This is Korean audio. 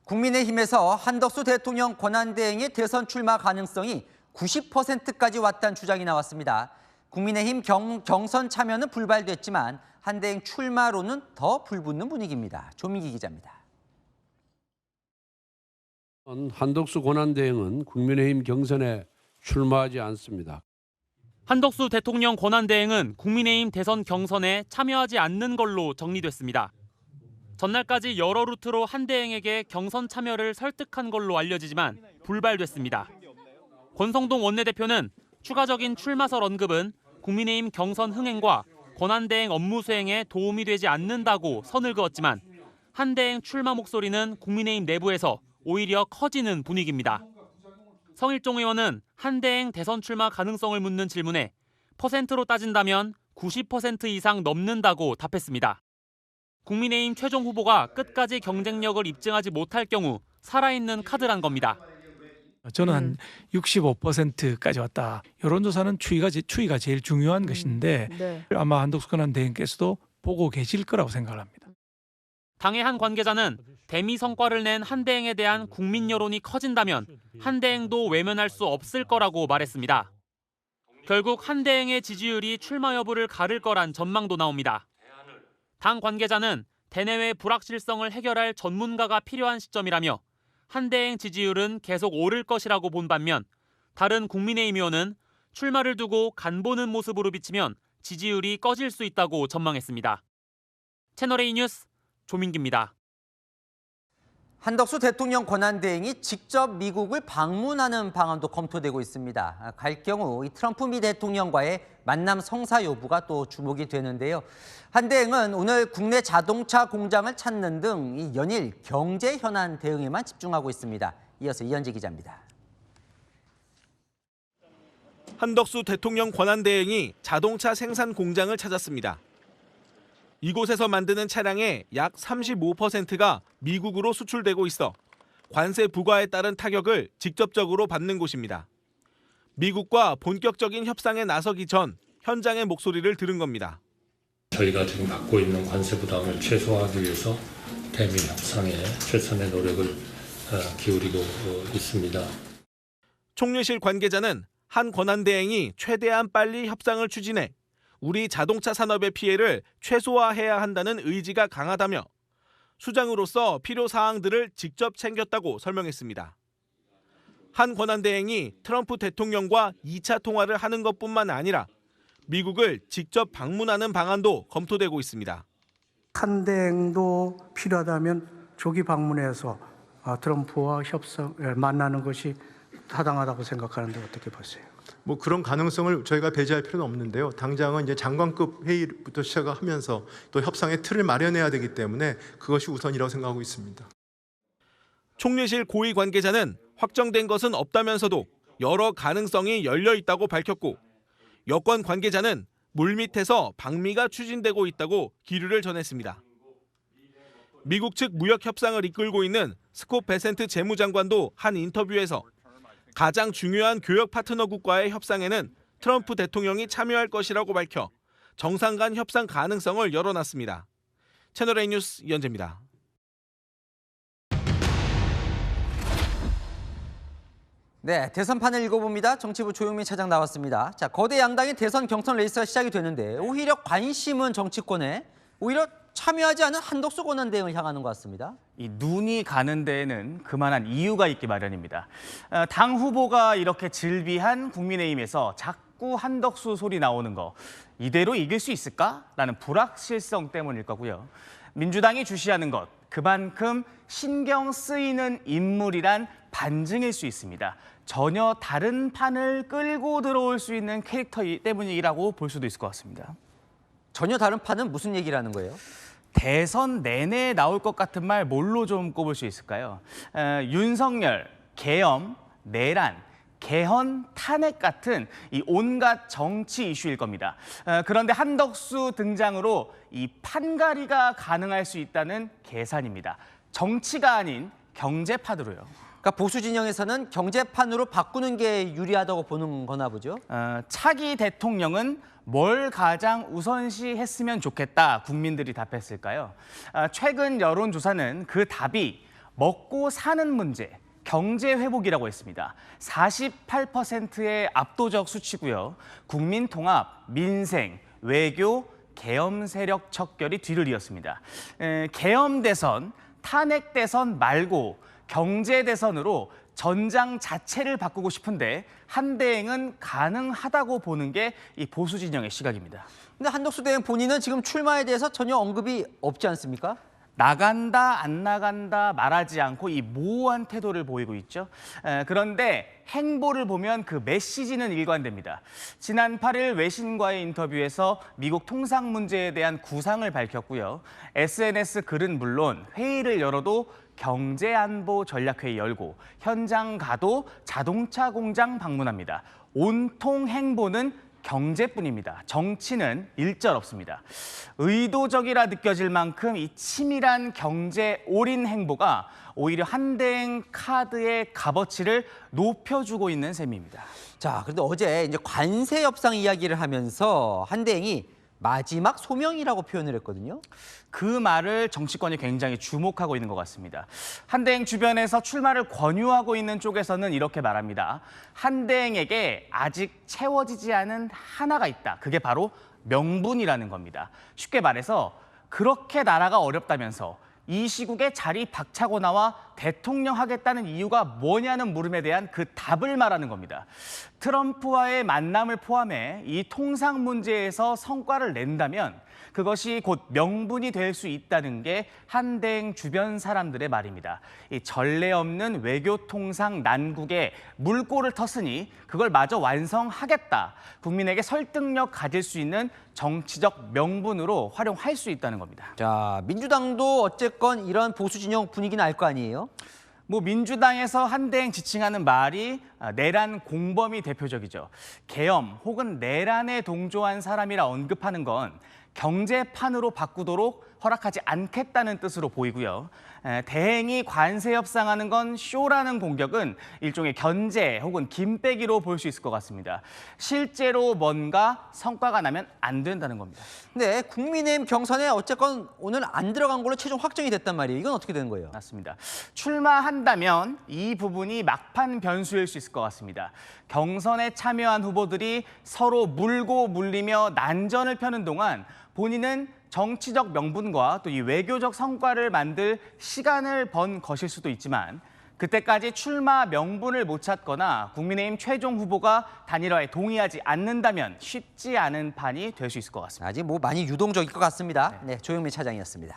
국민의힘에서 한덕수 대통령 권한대행의 대선 출마 가능성이 90%까지 왔다는 주장이 나왔습니다. 국민의힘 경선 참여는 불발됐지만 한대행 출마로는 더 불붙는 분위기입니다. 조민기 기자입니다. 한덕수 권한대행은 국민의힘 경선에 출마하지 않습니다. 한덕수 대통령 권한대행은 국민의힘 대선 경선에 참여하지 않는 걸로 정리됐습니다. 전날까지 여러 루트로 한대행에게 경선 참여를 설득한 걸로 알려지지만 불발됐습니다. 권성동 원내대표는 추가적인 출마설 언급은 국민의힘 경선 흥행과 권한대행 업무 수행에 도움이 되지 않는다고 선을 그었지만 한대행 출마 목소리는 국민의힘 내부에서 오히려 커지는 분위기입니다. 성일종 의원은 한대행 대선 출마 가능성을 묻는 질문에 퍼센트로 따진다면 90% 이상 넘는다고 답했습니다. 국민의힘 최종 후보가 끝까지 경쟁력을 입증하지 못할 경우 살아있는 카드란 겁니다. 저는 한 65%까지 왔다. 여론조사는 추이가 제일 중요한 것인데 아마 한덕수 권한대행께서도 보고 계실 거라고 생각을 합니다. 당의 한 관계자는 대미 성과를 낸 한대행에 대한 국민 여론이 커진다면 한대행도 외면할 수 없을 거라고 말했습니다. 결국 한대행의 지지율이 출마 여부를 가를 거란 전망도 나옵니다. 당 관계자는 대내외 불확실성을 해결할 전문가가 필요한 시점이라며 한대행 지지율은 계속 오를 것이라고 본 반면 다른 국민의힘 의원은 출마를 두고 간보는 모습으로 비치면 지지율이 꺼질 수 있다고 전망했습니다. 채널A 뉴스 조민기입니다. 한덕수 대통령 권한대행이 직접 미국을 방문하는 방안도 검토되고 있습니다. 갈 경우 이 트럼프 미 대통령과의 만남 성사 여부가 또 주목이 되는데요. 한대행은 오늘 국내 자동차 공장을 찾는 등 이 연일 경제 현안 대응에만 집중하고 있습니다. 이어서 이현지 기자입니다. 한덕수 대통령 권한대행이 자동차 생산 공장을 찾았습니다. 이곳에서 만드는 차량의 약 35%가 미국으로 수출되고 있어 관세 부과에 따른 타격을 직접적으로 받는 곳입니다. 미국과 본격적인 협상에 나서기 전 현장의 목소리를 들은 겁니다. 저희가 지금 받고 있는 관세 부담을 최소화하기 위해서 대미 협상에 최선의 노력을 기울이고 있습니다. 총리실 관계자는 한 권한대행이 최대한 빨리 협상을 추진해 우리 자동차 산업의 피해를 최소화해야 한다는 의지가 강하다며 수장으로서 필요 사항들을 직접 챙겼다고 설명했습니다. 한 권한대행이 트럼프 대통령과 2차 통화를 하는 것뿐만 아니라 미국을 직접 방문하는 방안도 검토되고 있습니다. 한대행도 필요하다면 조기 방문해서 트럼프와 만나는 것이 타당하다고 생각하는데 어떻게 보세요? 그런 가능성을 저희가 배제할 필요는 없는데요. 당장은 이제 장관급 회의부터 시작하면서 또 협상의 틀을 마련해야 되기 때문에 그것이 우선이라고 생각하고 있습니다. 총리실 고위 관계자는 확정된 것은 없다면서도 여러 가능성이 열려 있다고 밝혔고 여권 관계자는 물밑에서 방미가 추진되고 있다고 기류를 전했습니다. 미국 측 무역 협상을 이끌고 있는 스콧 베센트 재무장관도 한 인터뷰에서 가장 중요한 교역 파트너국과의 협상에는 트럼프 대통령이 참여할 것이라고 밝혀 정상 간 협상 가능성을 열어놨습니다. 채널A 뉴스 이현재입니다. 네, 대선판을 읽어봅니다. 정치부 조용민 차장 나왔습니다. 자, 거대 양당의 대선 경선 레이스가 시작이 되는데 오히려 관심은 정치권에 오히려 참여하지 않은 한덕수 권한대행을 향하는 것 같습니다. 이 눈이 가는 데에는 그만한 이유가 있기 마련입니다. 당 후보가 이렇게 질비한 국민의힘에서 자꾸 한덕수 소리 나오는 거 이대로 이길 수 있을까라는 불확실성 때문일 거고요. 민주당이 주시하는 것 그만큼 신경 쓰이는 인물이란 반증일 수 있습니다. 전혀 다른 판을 끌고 들어올 수 있는 캐릭터 때문이라고 볼 수도 있을 것 같습니다. 전혀 다른 판은 무슨 얘기라는 거예요? 대선 내내 나올 것 같은 말 뭘로 좀 꼽을 수 있을까요? 윤석열, 계엄, 내란, 개헌, 탄핵 같은 이 온갖 정치 이슈일 겁니다. 그런데 한덕수 등장으로 이 판가리가 가능할 수 있다는 계산입니다. 정치가 아닌 경제판으로요. 그러니까 보수 진영에서는 경제판으로 바꾸는 게 유리하다고 보는 거나 보죠? 차기 대통령은 뭘 가장 우선시했으면 좋겠다 국민들이 답했을까요? 최근 여론조사는 그 답이 먹고 사는 문제, 경제 회복이라고 했습니다. 48%의 압도적 수치고요. 국민 통합, 민생, 외교, 계엄 세력 척결이 뒤를 이었습니다. 계엄 대선, 탄핵 대선 말고 경제 대선으로 전장 자체를 바꾸고 싶은데 한대행은 가능하다고 보는 게 이 보수 진영의 시각입니다. 근데 한덕수 대행 본인은 지금 출마에 대해서 전혀 언급이 없지 않습니까? 나간다, 안 나간다 말하지 않고 이 모호한 태도를 보이고 있죠. 그런데 행보를 보면 그 메시지는 일관됩니다. 지난 8일 외신과의 인터뷰에서 미국 통상 문제에 대한 구상을 밝혔고요. SNS 글은 물론 회의를 열어도 경제안보 전략회의 열고 현장 가도 자동차 공장 방문합니다. 온통 행보는 경제뿐입니다. 정치는 일절 없습니다. 의도적이라 느껴질 만큼 이 치밀한 경제 올인 행보가 오히려 한대행 카드의 값어치를 높여주고 있는 셈입니다. 자, 그런데 어제 이제 관세 협상 이야기를 하면서 한대행이 마지막 소명이라고 표현을 했거든요. 그 말을 정치권이 굉장히 주목하고 있는 것 같습니다. 한대행 주변에서 출마를 권유하고 있는 쪽에서는 이렇게 말합니다. 한대행에게 아직 채워지지 않은 하나가 있다. 그게 바로 명분이라는 겁니다. 쉽게 말해서 그렇게 나라가 어렵다면서 이 시국에 자리 박차고 나와 대통령 하겠다는 이유가 뭐냐는 물음에 대한 그 답을 말하는 겁니다. 트럼프와의 만남을 포함해 이 통상 문제에서 성과를 낸다면 그것이 곧 명분이 될 수 있다는 게 한대행 주변 사람들의 말입니다. 이 전례 없는 외교 통상 난국에 물꼬를 텄으니 그걸 마저 완성하겠다. 국민에게 설득력 가질 수 있는 정치적 명분으로 활용할 수 있다는 겁니다. 자, 민주당도 어쨌건 이런 보수 진영 분위기는 알 거 아니에요? 민주당에서 한대행 지칭하는 말이 내란 공범이 대표적이죠. 계엄 혹은 내란에 동조한 사람이라 언급하는 건 경제판으로 바꾸도록 허락하지 않겠다는 뜻으로 보이고요. 대행이 관세 협상하는 건 쇼라는 공격은 일종의 견제 혹은 김빼기로 볼 수 있을 것 같습니다. 실제로 뭔가 성과가 나면 안 된다는 겁니다. 네, 국민의힘 경선에 어쨌건 오늘 안 들어간 걸로 최종 확정이 됐단 말이에요. 이건 어떻게 되는 거예요? 맞습니다. 출마한다면 이 부분이 막판 변수일 수 있을 것 같습니다. 경선에 참여한 후보들이 서로 물고 물리며 난전을 펴는 동안 본인은 정치적 명분과 또 이 외교적 성과를 만들 시간을 번 것일 수도 있지만 그때까지 출마 명분을 못 찾거나 국민의힘 최종 후보가 단일화에 동의하지 않는다면 쉽지 않은 판이 될 수 있을 것 같습니다. 아직 뭐 많이 유동적일 것 같습니다. 네, 조영민 차장이었습니다.